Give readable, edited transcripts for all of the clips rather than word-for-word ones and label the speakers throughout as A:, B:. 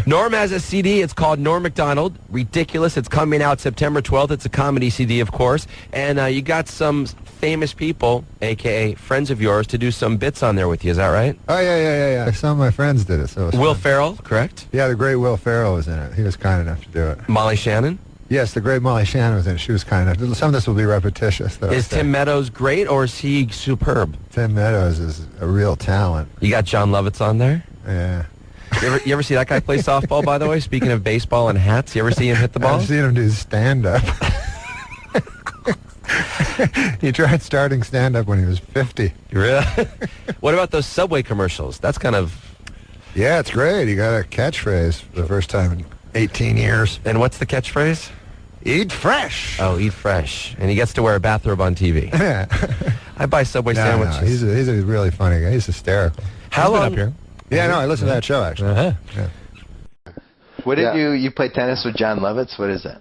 A: Norm has a CD. It's called Norm Macdonald. Ridiculous. It's coming out September 12th. It's a comedy CD, of course. And you got some famous people, a.k.a. friends of yours, to do some bits on there with you. Is that right?
B: Oh, yeah. Some of my friends did it. So it was
A: Will
B: fun.
A: Ferrell, correct?
B: Yeah, the great Will Ferrell was in it. He was kind enough to do it.
A: Molly Shannon?
B: Yes, the great Molly Shannon was in it. She was kind enough. Some of this will be repetitious, though.
A: Is Tim Meadows great, or is he superb?
B: Tim Meadows is a real talent.
A: You got John Lovitz on there?
B: Yeah.
A: You ever see that guy play softball, by the way? Speaking of baseball and hats, you ever see him hit the ball?
B: I've seen him do stand-up. He tried starting stand-up when he was 50.
A: Really? What about those Subway commercials? That's kind of...
B: Yeah, it's great. He got a catchphrase for the first time in 18 years.
A: And what's the catchphrase?
B: Eat fresh.
A: Oh, eat fresh. And he gets to wear a bathrobe on TV.
B: Yeah.
A: I buy Subway sandwiches.
B: No, he's a really funny guy. He's hysterical.
A: How long?
C: Up here?
B: Yeah, no, I listened to that show, actually.
C: Uh-huh.
B: Yeah.
D: What did you play tennis with John Lovitz? What is that?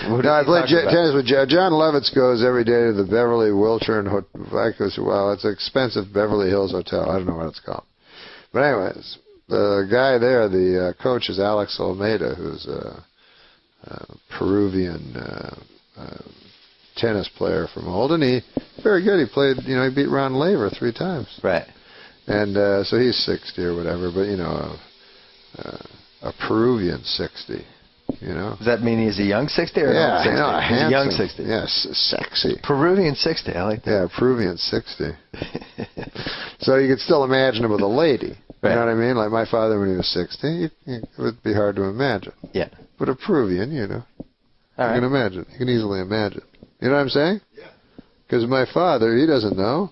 E: No, I played tennis with John Lovitz. Goes every day to the Beverly Wilshire well, it's an expensive Beverly Hills hotel. I don't know what it's called. But anyways, the guy there, the coach, is Alex Almeida, who's a Peruvian tennis player from old, and he's very good. He played, he beat Ron Laver 3 times.
D: Right.
E: And so he's 60 or whatever, but a Peruvian 60.
D: Does that mean he's a young 60 or
E: yeah,
D: an old 60? He's a young 60.
E: Yes, sexy.
D: Peruvian 60, I like that.
E: Yeah, Peruvian 60. So you could still imagine him with a lady.
D: Right.
E: You know what I mean? Like my father when he was 60, it would be hard to imagine.
D: Yeah.
E: But a Peruvian, you
D: right.
E: can imagine. You can easily imagine. You know what I'm saying? Yeah. Because my father, he doesn't know.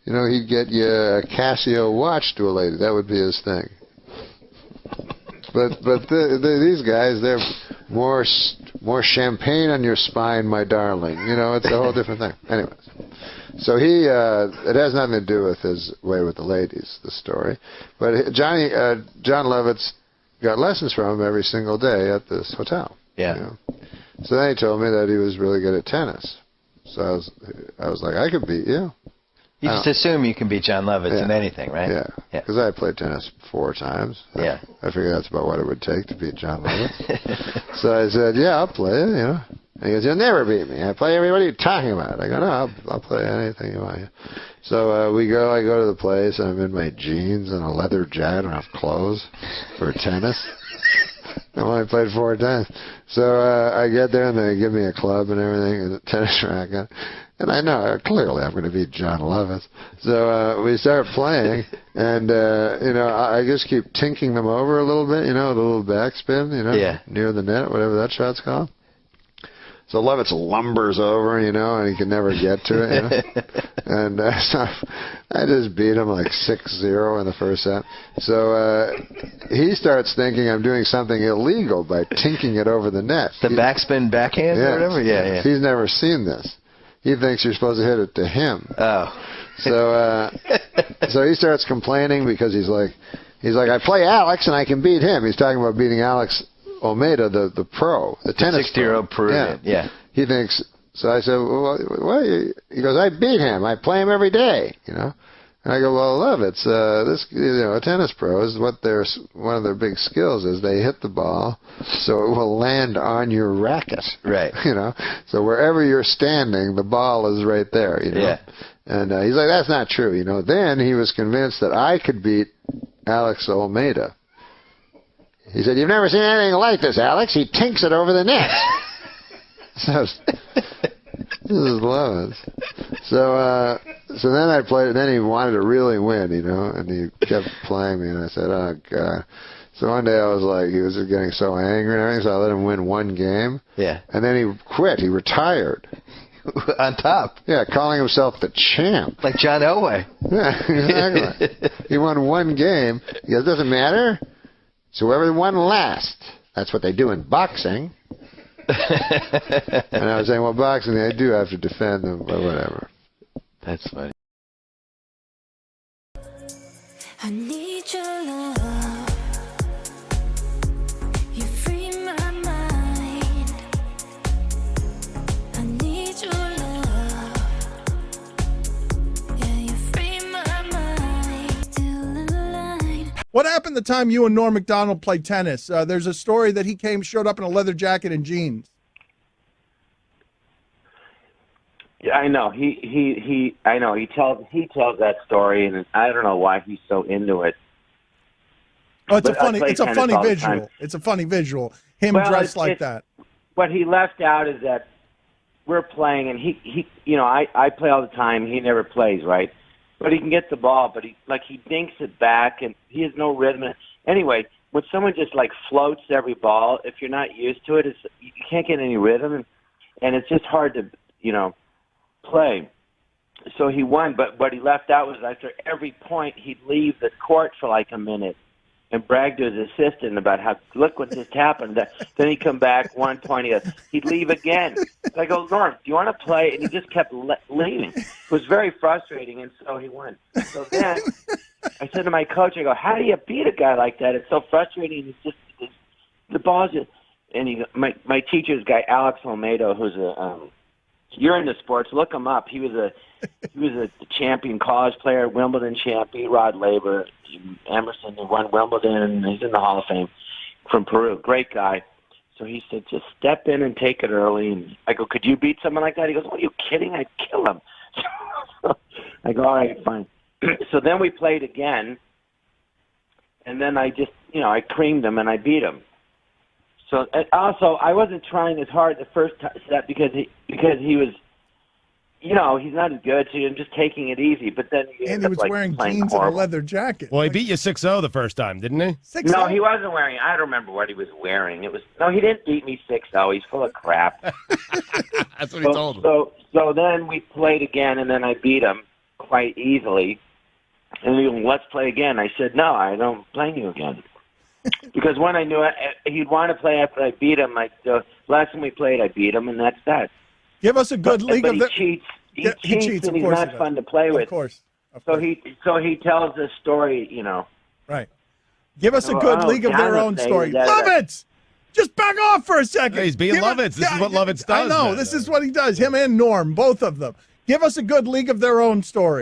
E: He'd get you a Casio watch to a lady. That would be his thing. But these guys, they're more champagne on your spine, my darling. It's a whole different thing. Anyways, so it has nothing to do with his way with the ladies, the story. But John Lovitz got lessons from him every single day at this hotel.
D: Yeah.
E: So then he told me that he was really good at tennis. So I was like, I could beat you.
D: You just assume you can beat John Lovitz in anything, right?
E: Yeah. Because I played tennis 4 times.
D: Yeah.
E: I figured that's about what it would take to beat John Lovitz. So I said, yeah, I'll play it, And he goes, you'll never beat me. I play everybody you're talking about. I go, no, I'll play anything you want. So I go to the place, and I'm in my jeans and a leather jacket. I don't have clothes for tennis. I only played 4 times. So I get there, and they give me a club and everything, and a tennis racket. And I know, clearly, I'm going to beat John Lovitz. So we start playing, and, I just keep tinking them over a little bit, the little backspin, near the net, whatever that shot's called. So Lovitz lumbers over, and he can never get to it, And so I just beat him like 6-0 in the first set. So he starts thinking I'm doing something illegal by tinking it over the net.
D: The backspin backhand or whatever? Yeah.
E: He's never seen this. He thinks you're supposed to hit it to him.
D: Oh.
E: So he starts complaining because he's like, I play Alex and I can beat him. He's talking about beating Alex Almeida, the pro, the tennis
D: 60-year-old Peruvian. Yeah.
E: He thinks. So I said, well, what? He goes, I beat him. I play him every day. And I go, well, Lovitz, this, a tennis pro is one of their big skills is they hit the ball so it will land on your racket.
D: Right.
E: So wherever you're standing, the ball is right there.
D: Yeah.
E: And he's like, that's not true. Then he was convinced that I could beat Alex Almeida. He said, you've never seen anything like this, Alex. He tinks it over the net. So this is Lovitz. So then I played, and then he wanted to really win, and he kept playing me, and I said, oh, God. So one day I was like, he was just getting so angry and everything, so I let him win 1 game.
D: Yeah.
E: And then he quit. He retired.
D: On top.
E: Yeah, calling himself the champ.
D: Like John Elway.
E: Yeah, exactly. He won 1 game. He goes, doesn't matter. So whoever won last. That's what they do in boxing. And I was saying, well, boxing, they do have to defend them, but whatever.
D: That's funny.
F: I need your love. You free my mind. I need your love. Yeah, you free my mind. Still in line.
C: What What happened the time you and Norm Macdonald played tennis? There's a story that he showed up in a leather jacket and jeans.
G: Yeah, I know. I know. He tells that story, and I don't know why he's so into it.
C: Oh, it's
G: But I play
C: a
G: tennis
C: funny
G: all the
C: visual.
G: time.
C: It's a funny visual. Him
G: Well,
C: dressed like
G: it's-
C: that.
G: What he left out is that we're playing, and he you know, I play all the time. He never plays, right? But he can get the ball, but he dinks it back, and he has no rhythm. Anyway, when someone just like floats every ball, if you're not used to it, you can't get any rhythm, and it's just hard to play. So he won, but what he left out was after every point, he'd leave the court for like a minute and brag to his assistant about how, look what just happened. Then he'd come back 1 point, he'd leave again. So I go, Norm, do you want to play? And he just kept leaving. It was very frustrating, and so he won. So then I said to my coach, I go, how do you beat a guy like that? It's so frustrating. It's just the ball's just, and my teacher's guy, Alex Olmedo, who's you're into sports, look him up. He was a champion college player, Wimbledon champ, beat Rod Laver, Emerson, who won Wimbledon, and he's in the Hall of Fame from Peru. Great guy. So he said, just step in and take it early. And I go, could you beat someone like that? He goes, are you kidding? I'd kill him. I go, all right, fine. So then we played again, and then I just, I creamed him and I beat him. So also, I wasn't trying as hard the first set because he was, he's not as good, so I'm just taking it easy. But then
C: And he was wearing jeans and a leather jacket.
H: Well, he beat you 6-0 the first time, didn't he?
C: 6-0?
G: No, he wasn't wearing. I don't remember what he was wearing. He didn't beat me 6-0. He's full of crap.
H: That's what he told him.
G: So then we played again, and then I beat him quite easily. And he goes, let's play again. I said, no, I don't play you again. Because when I knew he'd want to play after I beat him, the last time we played, I beat him, and that's that.
C: Give us a good league
G: but
C: of
G: he
C: the.
G: cheats. He
C: He
G: cheats, and
C: of
G: he's
C: course he
G: not
C: does.
G: fun to play with.
C: Of course.
G: So he tells this story,
C: Right. Give us a good league of their own story. Lovitz! Just back off for a second.
H: Yeah, he's being Lovitz. This is what Lovitz does.
C: I know.
H: man.
C: This is what he does. Him and Norm, both of them. Give us a good league of their own story.